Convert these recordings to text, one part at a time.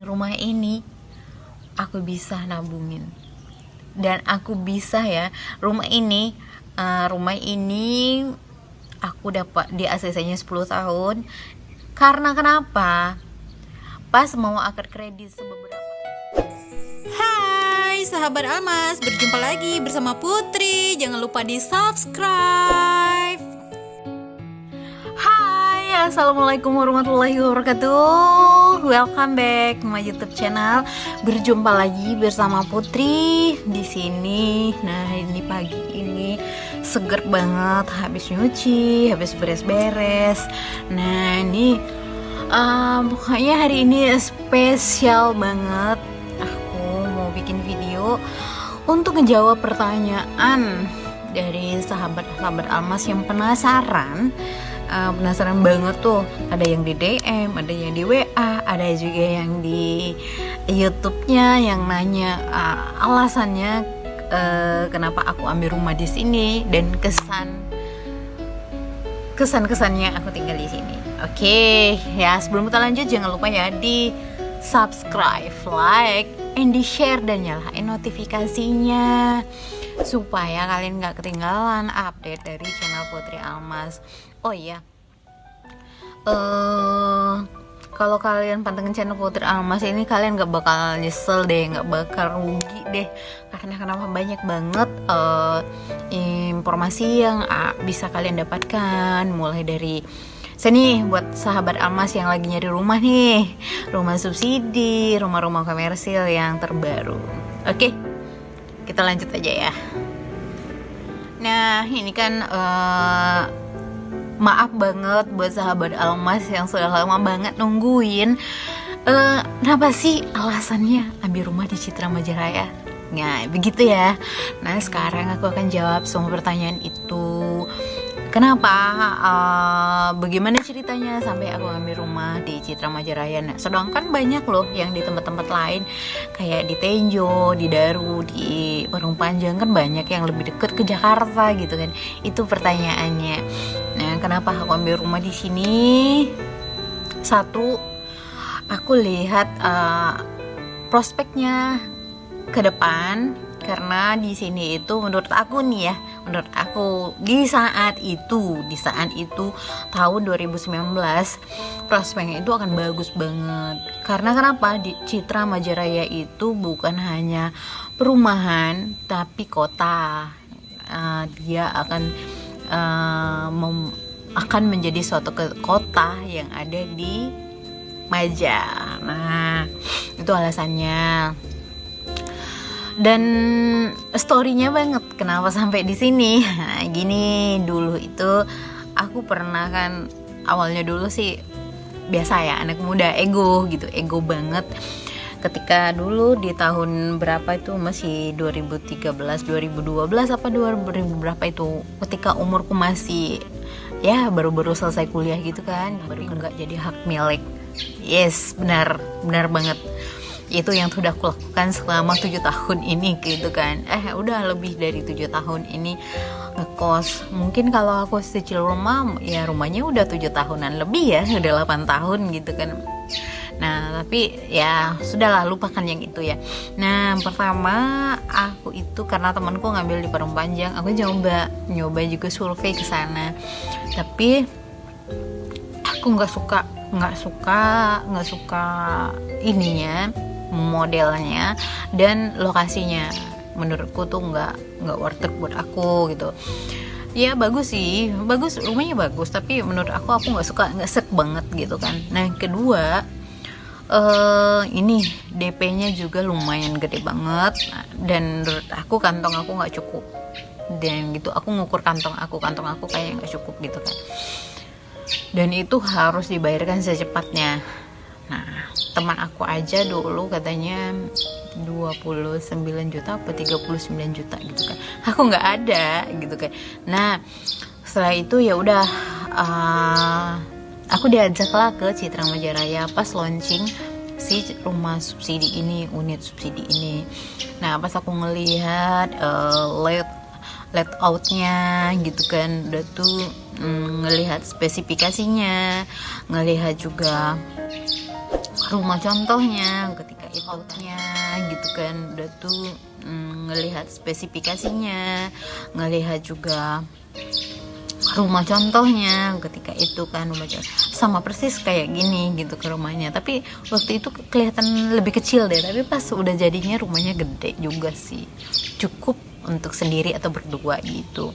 Rumah ini aku bisa nabungin, dan aku bisa ya, rumah ini aku dapat di ACC-nya 10 tahun. Karena kenapa? Pas mau akad kredit beberapa. Hai sahabat Almas, berjumpa lagi bersama Putri. Jangan lupa di subscribe. Hai, assalamualaikum warahmatullahi wabarakatuh. Welcome back my YouTube channel. Berjumpa lagi bersama Putri di sini. Nah, ini pagi ini seger banget, habis nyuci, habis beres-beres. Nah, ini pokoknya hari ini spesial banget. Aku mau bikin video untuk menjawab pertanyaan dari sahabat-sahabat Almas yang penasaran banget tuh. Ada yang di DM, ada yang di WA, ada juga yang di YouTube-nya yang nanya alasannya kenapa aku ambil rumah di sini dan kesan-kesannya aku tinggal di sini. Oke, ya sebelum kita lanjut jangan lupa ya di subscribe, like, and di share dan nyalain notifikasinya supaya kalian gak ketinggalan update dari channel Putri Almas. Oh iya, kalau kalian pantengin channel Putri Almas ini, kalian gak bakal nyesel deh, gak bakal rugi deh. Karena kenapa? Banyak banget informasi yang bisa kalian dapatkan. Mulai dari sini buat sahabat Almas yang lagi nyari rumah nih, rumah subsidi, rumah-rumah komersil yang terbaru. Oke, kita lanjut aja ya. Nah, ini kan maaf banget buat sahabat Almas yang sudah lama banget nungguin kenapa sih alasannya ambil rumah di Citra Majaraya. Nah, begitu ya. Nah, sekarang aku akan jawab semua pertanyaan itu. Kenapa, bagaimana ceritanya sampai aku ambil rumah di Citra Majaraya. Nah, sedangkan banyak loh yang di tempat-tempat lain, kayak di Tenjo, di Daru, di Parung Panjang, kan banyak yang lebih deket ke Jakarta gitu kan. Itu pertanyaannya. Nah, kenapa aku ambil rumah di sini? Satu, aku lihat prospeknya ke depan. Karena di sini itu menurut aku di saat itu tahun 2019 prospeknya itu akan bagus banget. Karena kenapa? Di Citra Majaraya itu bukan hanya perumahan tapi kota. Dia akan menjadi suatu kota yang ada di Maja. Nah, itu alasannya. Dan story-nya banget kenapa sampai di sini. Nah, gini, dulu itu aku pernah kan, awalnya dulu sih biasa ya, anak muda ego banget. Ketika dulu di tahun berapa itu, masih 2013, 2012 apa 2000 berapa itu, ketika umurku masih ya baru-baru selesai kuliah gitu kan, baru enggak jadi hak milik. Yes, benar banget. Itu yang sudah aku lakukan selama 7 tahun ini gitu kan. Udah lebih dari 7 tahun ini ngekos. Mungkin kalau aku cicil rumah, ya rumahnya udah 7 tahunan lebih ya, udah 8 tahun gitu kan. Nah, tapi ya sudahlah, lupakan yang itu ya. Nah, pertama aku itu karena temanku ngambil di Parung Panjang, aku nyoba juga survei ke sana. Tapi aku nggak suka ininya, modelnya dan lokasinya. Menurutku tuh nggak worth it buat aku gitu. Ya bagus sih, rumahnya bagus, tapi menurut aku nggak sek banget gitu kan. Nah, yang kedua, ini DP-nya juga lumayan gede banget, dan menurut aku kantong aku nggak cukup. Dan gitu, aku ngukur kantong aku kayak nggak cukup gitu kan. Dan itu harus dibayarkan secepatnya. Nah, teman aku aja dulu katanya 29 juta apa 39 juta gitu kan. Aku nggak ada gitu kan. Nah, setelah itu ya udah, aku diajaklah ke Citra Majaraya pas launching si rumah subsidi ini, unit subsidi ini. Nah, pas aku ngelihat layoutnya gitu kan, udah tuh ngelihat spesifikasinya, ngelihat juga rumah contohnya ketika itu gitu kan, udah tuh ngelihat spesifikasinya, ngelihat juga rumah contohnya ketika itu kan, rumah contoh sama persis kayak gini gitu ke rumahnya, tapi waktu itu kelihatan lebih kecil deh, tapi pas udah jadinya rumahnya gede juga sih, cukup untuk sendiri atau berdua gitu.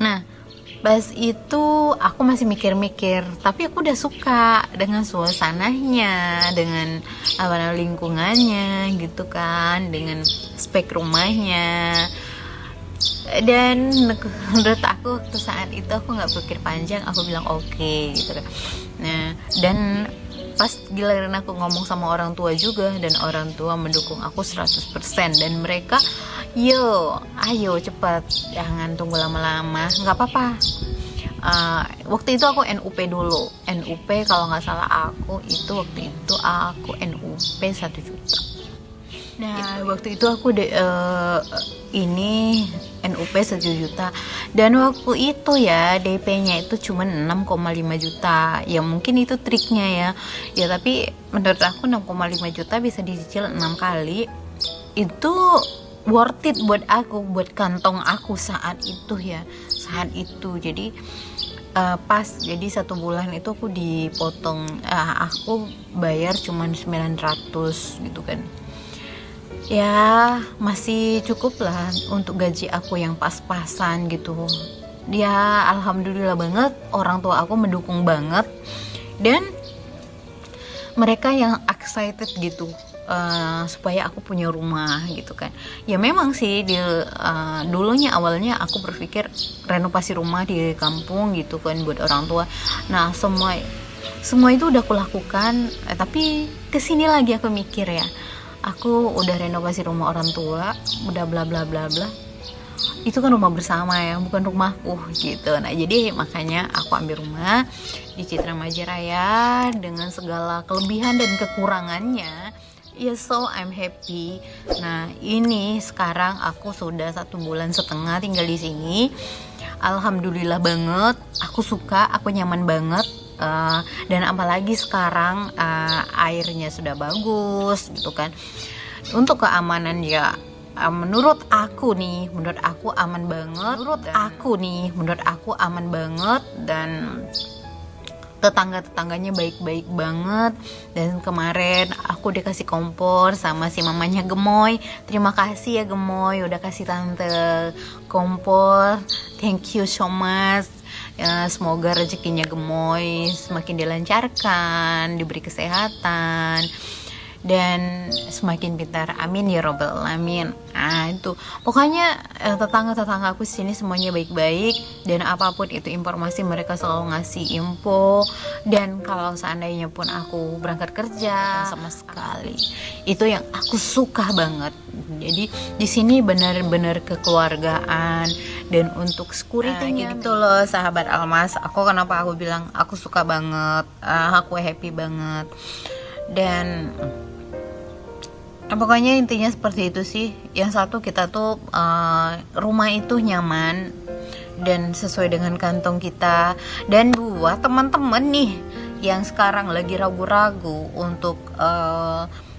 Nah pas itu aku masih mikir-mikir, tapi aku udah suka dengan suasananya, dengan lingkungannya gitu kan, dengan spek rumahnya. Dan menurut aku waktu saat itu aku nggak pikir panjang, aku bilang oke, gitu kan. Nah dan pas giliran aku ngomong sama orang tua juga, dan orang tua mendukung aku 100%, dan mereka ayo cepat, jangan tunggu lama-lama, nggak apa-apa. Waktu itu aku NUP dulu, NUP kalau nggak salah aku itu waktu itu aku NUP 1 juta. Nah waktu itu aku ini NUP 1 juta, dan waktu itu ya DP-nya itu cuma 6,5 juta. Ya mungkin itu triknya ya tapi menurut aku 6,5 juta bisa dicicil 6 kali, itu worth it buat aku, buat kantong aku saat itu. Jadi pas jadi 1 bulan itu aku dipotong, aku bayar cuma 900 gitu kan. Ya masih cukup lah untuk gaji aku yang pas-pasan gitu. Dia alhamdulillah banget, orang tua aku mendukung banget, dan mereka yang excited gitu supaya aku punya rumah gitu kan. Ya memang sih dulunya awalnya aku berpikir renovasi rumah di kampung gitu kan buat orang tua. Nah semua itu udah aku lakukan, tapi kesini lagi aku mikir ya, aku udah renovasi rumah orang tua, udah bla bla bla bla, itu kan rumah bersama ya, bukan rumahku gitu. Nah jadi makanya aku ambil rumah di Citra Majaraya dengan segala kelebihan dan kekurangannya. Ya so I'm happy. Nah ini sekarang aku sudah 1,5 bulan tinggal di sini. Alhamdulillah banget, aku suka, aku nyaman banget. Dan apalagi sekarang airnya sudah bagus gitu kan. Untuk keamanan ya menurut aku aman banget, dan tetangga-tetangganya baik-baik banget. Dan kemarin aku dikasih kompor sama si mamanya Gemoy. Terima kasih ya Gemoy udah kasih tante kompor, thank you so much. Semoga rezekinya Gemoy semakin dilancarkan, diberi kesehatan, dan semakin pintar, amin ya robbal alamin. Itu pokoknya tetangga aku sini semuanya baik-baik, dan apapun itu informasi mereka selalu ngasih info. Dan kalau seandainya pun aku berangkat kerja sama sekali, itu yang aku suka banget. Jadi di sini benar-benar kekeluargaan. Dan untuk security-nya gitu loh sahabat Almas, kenapa aku bilang aku suka banget, aku happy banget. Dan pokoknya intinya seperti itu sih. Yang satu, kita tuh rumah itu nyaman dan sesuai dengan kantong kita. Dan buat teman-teman nih yang sekarang lagi ragu-ragu untuk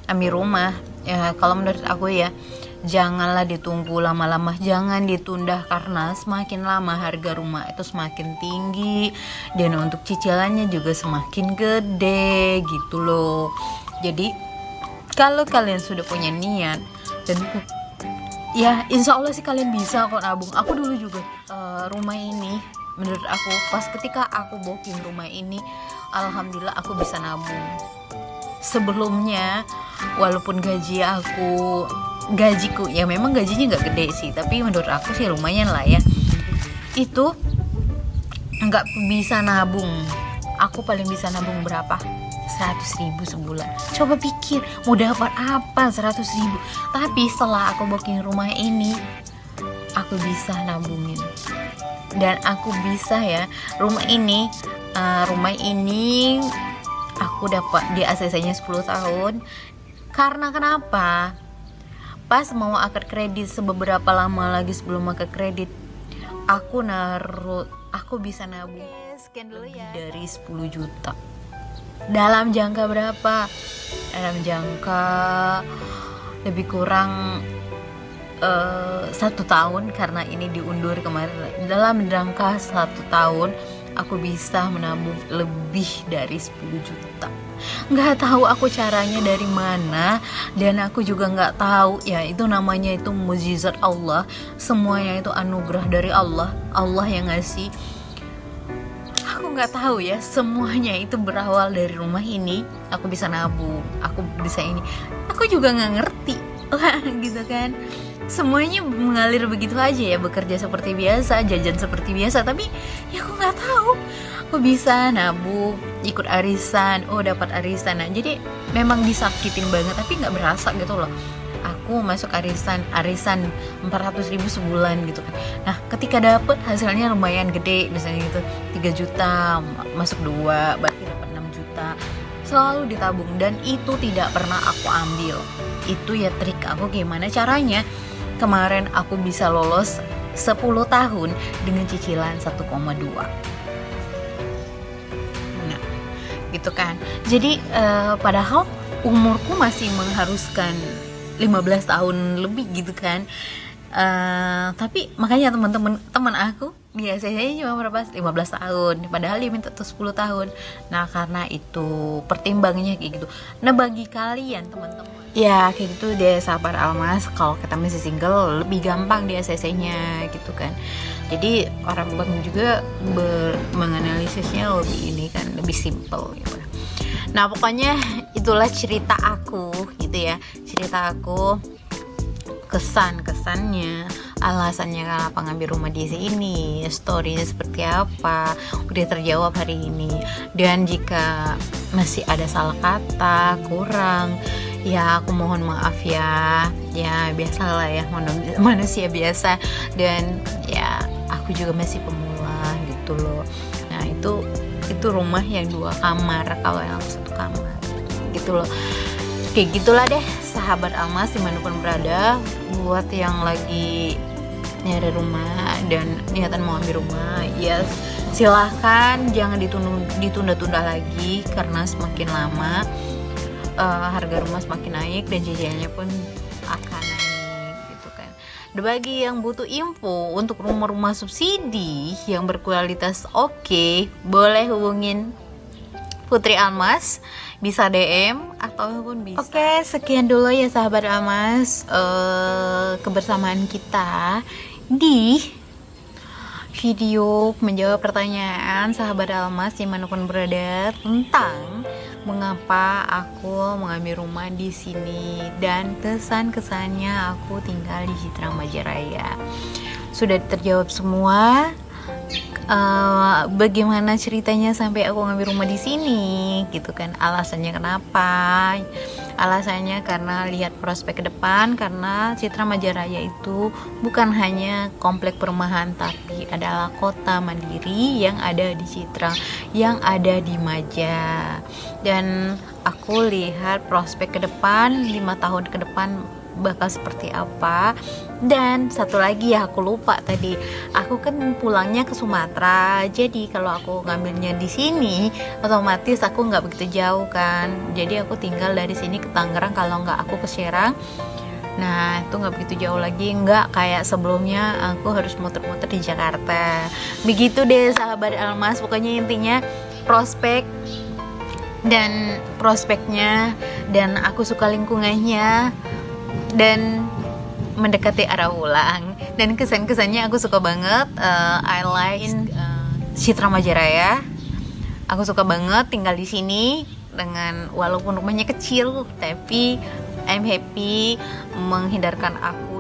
ambil rumah, ya kalau menurut aku ya, janganlah ditunggu lama-lama, jangan ditunda, karena semakin lama harga rumah itu semakin tinggi, dan untuk cicilannya juga semakin gede gitu loh. Jadi kalau kalian sudah punya niat, dan ya insya Allah sih kalian bisa kok nabung. Aku dulu juga rumah ini, menurut aku pas ketika aku booking rumah ini, alhamdulillah aku bisa nabung. Sebelumnya walaupun gajiku ya memang gajinya nggak gede sih, tapi menurut aku sih lumayan lah ya, itu nggak bisa nabung. Aku paling bisa nabung berapa? 100.000 sebulan. Coba pikir mau dapat apa 100.000. Tapi setelah aku booking rumah ini, aku bisa nabungin, dan aku bisa ya rumah ini aku dapat di ACC-nya 10 tahun. Karena kenapa? Pas mau akad kredit, sebeberapa lama lagi sebelum akad kredit, aku bisa nabung Scan dulu lebih ya. dari 10 juta. dalam jangka berapa? Dalam jangka lebih kurang 1 tahun, karena ini diundur kemarin. Dalam jangka 1 tahun aku bisa menabung lebih dari 10 juta. Nggak tahu aku caranya dari mana, dan aku juga nggak tahu ya, itu namanya itu mukjizat Allah. Semuanya itu anugerah dari Allah, Allah yang ngasih. Aku nggak tahu ya, semuanya itu berawal dari rumah ini. Aku bisa nabung, aku bisa ini, aku juga nggak ngerti lah gitu kan. Semuanya mengalir begitu aja ya, bekerja seperti biasa, jajan seperti biasa, tapi ya aku nggak tahu aku bisa nabung, ikut arisan, dapat arisan. Nah, jadi memang disakitin banget tapi nggak berasa gitu loh. Aku masuk arisan 400.000 sebulan gitu kan. Nah, ketika dapet hasilnya lumayan gede, misalnya gitu 3 juta, masuk 2 berarti dapat 6 juta. Selalu ditabung, dan itu tidak pernah aku ambil. Itu ya trik aku gimana caranya. Kemarin aku bisa lolos 10 tahun dengan cicilan 1,2. Nah, gitu kan. Jadi padahal umurku masih mengharuskan 15 tahun lebih gitu kan. Tapi makanya teman aku biasanya cuma berapa, 15 tahun, padahal dia minta tuh 10 tahun. Nah, karena itu pertimbangannya kayak gitu. Nah, bagi kalian teman-teman, ya kayak gitu deh sahabat Almas, kalau kita masih single lebih gampang di ACC-nya gitu kan. Jadi orang bank juga menganalisisnya lebih ini kan, lebih simple gitu. Nah, pokoknya itulah cerita aku gitu ya, cerita aku, kesannya, alasannya kenapa ngambil rumah di sini, storynya seperti apa, udah terjawab hari ini. Dan jika masih ada salah kata, kurang, ya aku mohon maaf ya biasalah ya, manusia biasa, dan ya aku juga masih pemula gitu loh. Nah, itu rumah yang 2 kamar, kalau yang 1 kamar gitu loh. Kayak gitulah deh sahabat Almas dimanapun berada. Buat yang lagi nyari rumah dan niatan mau ambil rumah, ya silahkan, jangan ditunda-tunda lagi, karena semakin lama harga rumah semakin naik dan cicilannya pun akan naik gitu kan. Dan bagi yang butuh info untuk rumah-rumah subsidi yang berkualitas oke, boleh hubungin Putri Almas, bisa DM ataupun bisa. Oke, sekian dulu ya sahabat Almas, kebersamaan kita di video menjawab pertanyaan sahabat Almas dimanapun berada tentang mengapa aku mengambil rumah di sini dan kesan-kesannya aku tinggal di Citra Majaraya. Sudah terjawab semua. Bagaimana ceritanya sampai aku ngambil rumah di sini gitu kan, alasannya kenapa, alasannya karena lihat prospek ke depan, karena Citra Majaraya itu bukan hanya komplek perumahan tapi adalah kota mandiri yang ada di Citra, yang ada di Maja. Dan aku lihat prospek ke depan 5 tahun ke depan bakal seperti apa. Dan satu lagi ya, aku lupa tadi, aku kan pulangnya ke Sumatera, jadi kalau aku ngambilnya di sini otomatis aku nggak begitu jauh kan, jadi aku tinggal dari sini ke Tangerang, kalau nggak aku ke Serang. Nah, itu nggak begitu jauh lagi, nggak kayak sebelumnya aku harus muter-muter di Jakarta. Begitu deh sahabat Almas, pokoknya intinya prospeknya, dan aku suka lingkungannya, dan mendekati arah ulang, dan kesan-kesannya aku suka banget. I like Citra Majaraya, aku suka banget tinggal di sini, dengan walaupun rumahnya kecil tapi I'm happy, menghindarkan aku